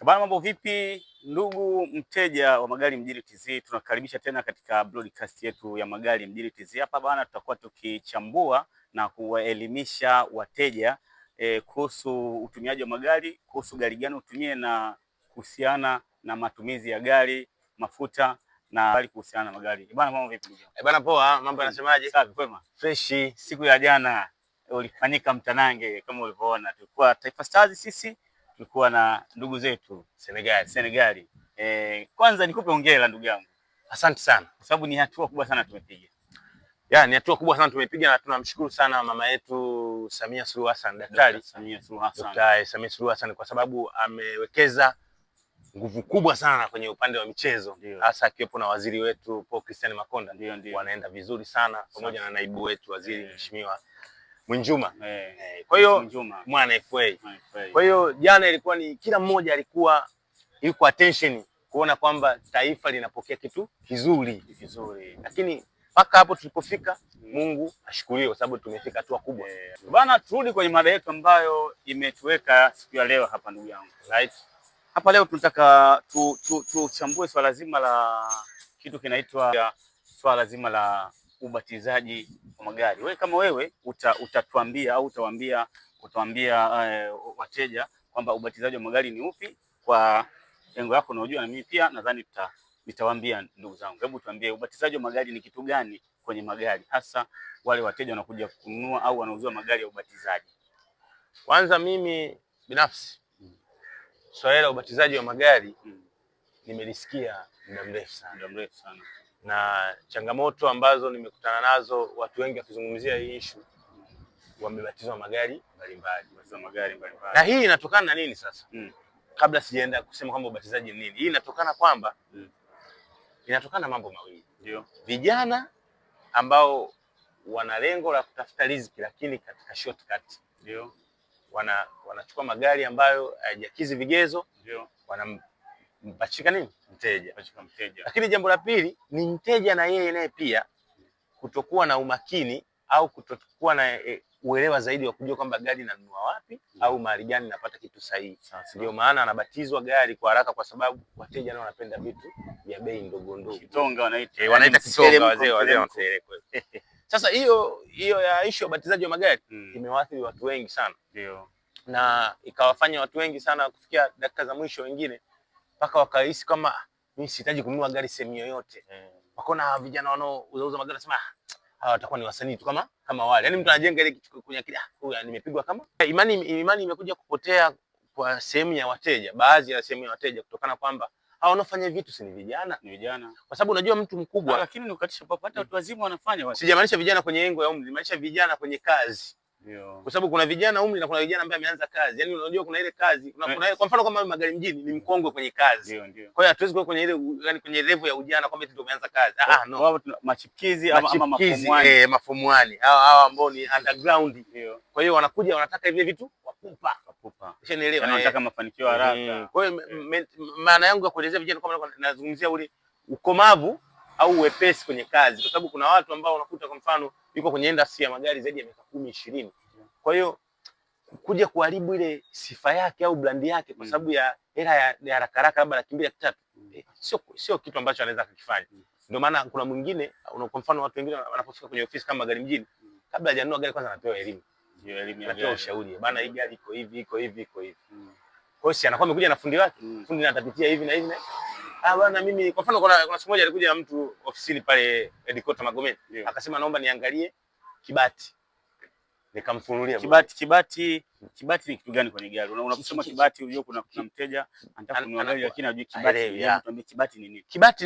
Bana, mambo vipi ndugu mteja wa Magari Mjini TZ, tunakaribisha tena katika broadcast yetu ya Magari Mjini TZ. Hapa bana, tutakuwa tukichambua na kuwaelimisha wateja kuhusu utumiaji wa magari, kuhusu gari gani utumie na kuhusiana na matumizi ya gari, mafuta na bali kuhusiana na magari. Bana, mambo vipi ndugu? Bana poa, mambo yanasemaje? Safi, kwema. Fresh. Siku ya jana ulifanyika mtanange kama ulivyoona. Tulikuwa Taifa Stars, sisi tulikuwa na ndugu zetu Senegali. Kwanza nikupe hongera ndugu yangu. Asante sana. Kwa sababu ni hatua kubwa sana tumepiga. Ni hatua kubwa sana tumepiga na tunamshukuru sana mama yetu Samia Suluhu Hassan, Daktari Samia Suluhu Hassan. Daktari Samia Suluhu Hassan, kwa sababu amewekeza nguvu kubwa sana kwenye upande wa michezo, hasa akiwepo na waziri wetu Paul Christian Makonda. Ndio. Wanaenda vizuri sana pamoja na naibu wetu waziri Mheshimiwa Mwinjuma. Kwa hiyo mwana FA. Kwa hiyo jana ilikuwa ni kila mmoja alikuwa yuko attention kuona kwamba taifa linapokea kitu kizuri. Lakini mpaka hapo tulipofika, Mungu ashukuriwe kwa sababu tumefika hatua kubwa. Bana, turudi kwenye mada yetu ambayo imetuweka siku ya leo hapa ndugu yangu. Right. Hapa leo tunataka tuchambue swala zima la kitu kinaitwa swala zima la ubatizaji wa magari. Wewe kama wewe utatuambia au utawaambia wateja kwamba ubatizaji wa magari ni upi kwa lengo lako unajua, na mimi pia nadhani nitawaambia ndugu zangu. Hebu tuambie ubatizaji wa magari ni kitu gani kwenye magari, hasa wale wateja wanakuja kununua au wanauziwa magari ya ubatizaji. Kwanza mimi binafsi swala la ubatizaji wa magari nimelisikia muda mrefu sana. Na changamoto ambazo nimekutana nazo, watu wengi wakizungumzia hii issue wamebatizwa magari mbalimbali. Na hii inatokana na nini sasa? Kabla sijaenda kusema kwamba ubatizaji ni nini, hii inatokana kwamba inatokana na mambo mawili. Ndio. Vijana ambao wana lengo la kutafuta riziki lakini katika shortcut. Ndio. Wanachukua magari ambayo hayajakidhi vigezo. Ndio. Wanampachika nini? Mteja. Lakini jambo la pili ni mteja na yeye naye pia kutokuwa na umakini au kutokuwa na uelewa zaidi wa kujua kwamba gari nanunua wapi au mahali gani napata kitu sahihi. Ndio maana anabatizwa gari kwa haraka, kwa sababu wateja nao wanapenda vitu vya bei ndogo ndogo. Kitonga wanaita kitonga, wazee wanaelewa. Sasa hiyo ya issue ya ubatizaji wa magari imewaathiri watu wengi sana. Ndio. Na ikawafanya watu wengi sana kufikia dakika za mwisho, wengine mpaka wakahisi kama mimi sihitaji kununua gari sehemu yoyote. Wakaona vijana wanaouza magari nasema hawa watakuwa ni wasanii tu kama wale. Yaani mtu anajenga ile kitu kwenye akili, huyu nimepigwa kama. Imani imekuja kupotea kwa sehemu ya wateja, baadhi ya sehemu ya wateja, kutokana kwamba hao wanaofanya vitu si ni vijana. Kwa sababu unajua mtu mkubwa, lakini nikatisha papata watu wazima wanafanya. Sijamaanisha vijana kwenye engo ya umri, nimaanisha vijana kwenye kazi. Ndio. Kwa sababu kuna vijana umri na kuna vijana ambao ameanza kazi. Yaani unajua kuna ile kazi, kuna kwa mfano kama Magari Mjini ni mkongwe kwenye kazi. Ndio. Kwa hiyo hatuwezi kuwa kwenye ile, yani kwenye level ya ujana kwamba ndio umeanza kazi. No. Wao machipukizi ama mafumuani. Mafumuani. Hao ambao ni underground. Ndio. Kwa hiyo wanakuja wanataka hivi vitu wapupa. Ushaelewa? Wanataka mafanikio haraka. Kwa hiyo maana yangu ya kuelezea vijana kwamba nazungumzia ule ukomavu au uwepesi kwenye kazi, kwa sababu kuna watu ambao unakuta kwa mfano yuko kwenye industry ya magari zaidi ya miaka 10-20. Kwa hiyo kuja kuharibu ile sifa yake au brand yake kwa sababu ya hela ya haraka haraka, labda laki 2 laki 3, sio kitu ambacho anaweza kukifanya. Ndio maana kuna mwingine, kwa mfano watu wengine wanapofika kwenye ofisi kama Magari Mjini, kabla hajanunua gari kwanza anapewa elimu. Ndio, elimu ya gari. Ushauri, bana hii gari iko hivi. Kwa hiyo si anakuwa amekuja na fundi wake, fundi atapitia hivi na hivi na bwana mimi kwa mfano kuna siku moja alikuja mtu ofisini pale Headquarters Magomeni, akasema naomba niangalie kibati. Nikamfunulia kibati ni kitu gani kwenye gari? Unaposema kibati unajua kuna mteja anataka kununua gari lakini hajui kibati. Tuambie kibati ni nini? Kibati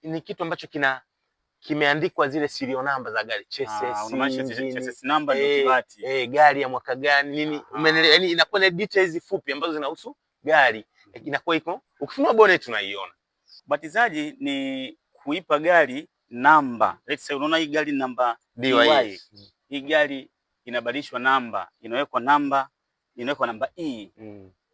ni kitu ambacho kimeandikwa zile serial number za gari, chassis number ndio kibati. Gari ya mwaka gani nini, umeelewa? Yani inakuwa na details fupi ambazo zinahusu gari. Inakuwa iko ukifunua bonnet unaiona. Ubatizaji ni kuipa gari namba. Let's say unaona hii gari namba DY. Hii gari inabadilishwa namba, inawekwa namba E.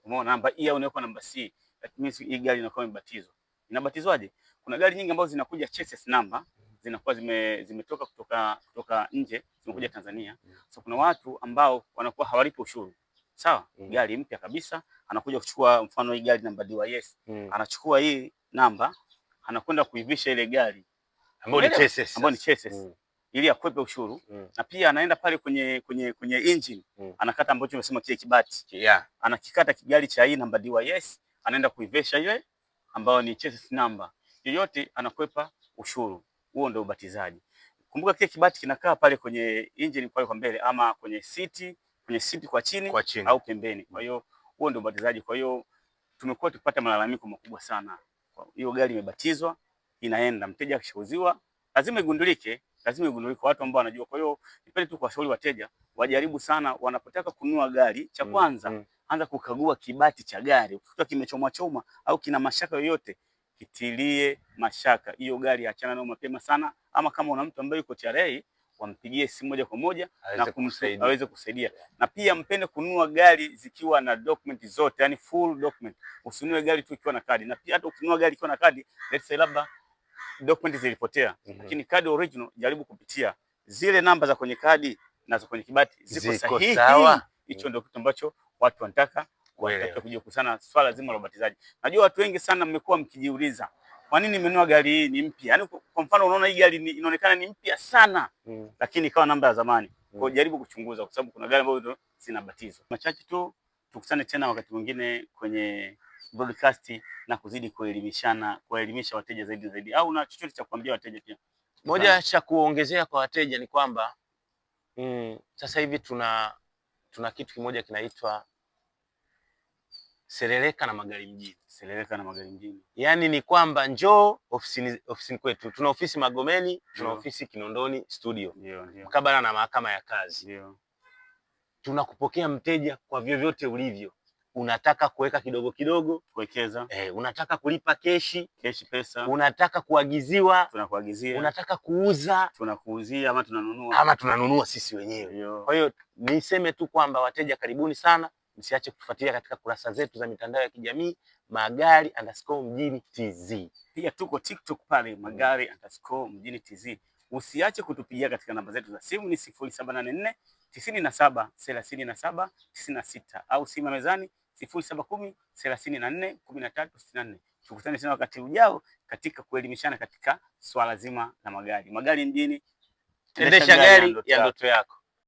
Umeona namba E au inawekwa namba C. Lakini hii gari inakuwa imebatizwa. Inabatizwaje? Kuna gari nyingi ambazo zinakuja chassis number, zinakuwa zimetoka kutoka nje, zimekuja Tanzania. So kuna watu ambao wanakuwa hawalipi ushuru. sawa, gari mpya kabisa, anakuja kuchukua mfano hii gari namba DYS, anachukua hii namba, anakwenda kuivisha ile gari ambayo ni chassis, ili akwepe ushuru, na pia anaenda pale kwenye engine, anakata ambacho tumesema kile kibati, anakikata gari cha hii namba DYS, anaenda kuivisha ile ambayo ni chassis number, yoyote anakwepa ushuru. Huo ndio ubatizaji. Kumbuka kile kibati kinakaa pale kwenye engine pale kwa mbele, ama kwenye siti kwa chini au pembeni. Kwa hiyo huo ndio ubatizaji. Kwa hiyo tumekuwa tukipata malalamiko makubwa sana. Hiyo gari imebatizwa, inaenda, mteja akishauziwa lazima igundulike, watu ambao wanajua. Kwa hiyo nipende tu kuwashauri wateja wajaribu sana, wanapotaka kununua gari, cha kwanza anza kukagua kibati cha gari. Ukikuta kimechomwa au kina mashaka yoyote, kitilie mashaka. Hiyo gari achana nayo mapema sana, ama kama una mtu ambaye yuko TRA, wampigie simu moja kwa moja na aweze kusaidia. Na pia mpende kununua gari zikiwa na document zote, yani full document. Usinunue gari tu ikiwa na kadi. Na pia hata ukinunua gari ikiwa na kadi, let's say labda document zilipotea, lakini kadi original jaribu kupitia zile namba za kwenye kadi na za kwenye kibati ziko sahihi. Hicho ndio kitu ambacho watu wanataka kujua kuhusiana swala zima la ubatizaji. Najua watu wengi sana mmekuwa mkijiuliza, kwa nini nimenunua gari hii ni mpya? Yaani kwa mfano unaona hii gari inaonekana ni mpya sana, lakini ikawa namba ya zamani. Kwa jaribu kuchunguza, kwa sababu kuna gari ambazo zinabatizwa. Machache tu, tukutane tena wakati mwingine kwenye broadcast na kuzidi kuelimisha wateja zaidi, au na chochote cha kuambia wateja pia. Moja cha kuongezea kwa wateja ni kwamba sasa hivi tuna kitu kimoja kinaitwa Seleleka na Magari Mjini. Yaani ni kwamba njoo ofisini kwetu. Tuna ofisi Magomeni, tuna ofisi Kinondoni studio. Mkabala na mahakama ya kazi. Tunakupokea mteja kwa vyovyote ulivyo. Unataka kuweka kidogo kuwekeza, unataka kulipa keshi pesa, unataka kuagiziwa, tunakuagizia, unataka kuuza, tunakuuzia, ama tunanunua sisi wenyewe. Kwa hiyo niseme tu kwamba wateja, karibuni sana, msiache kutufuatilia katika kurasa zetu za mitandao ya kijamii Magari_Mjini TZ. Pia tuko TikTok pale Magari_Mjini TZ. Usiache kutupigia katika namba zetu za simu, ni 0784 97 37 96 au simu mezani 0710 34 13 64. Tukutane tena wakati ujao katika kuelimishana katika swala zima la magari. Magari Mjini, endesha gari ya ndoto yako.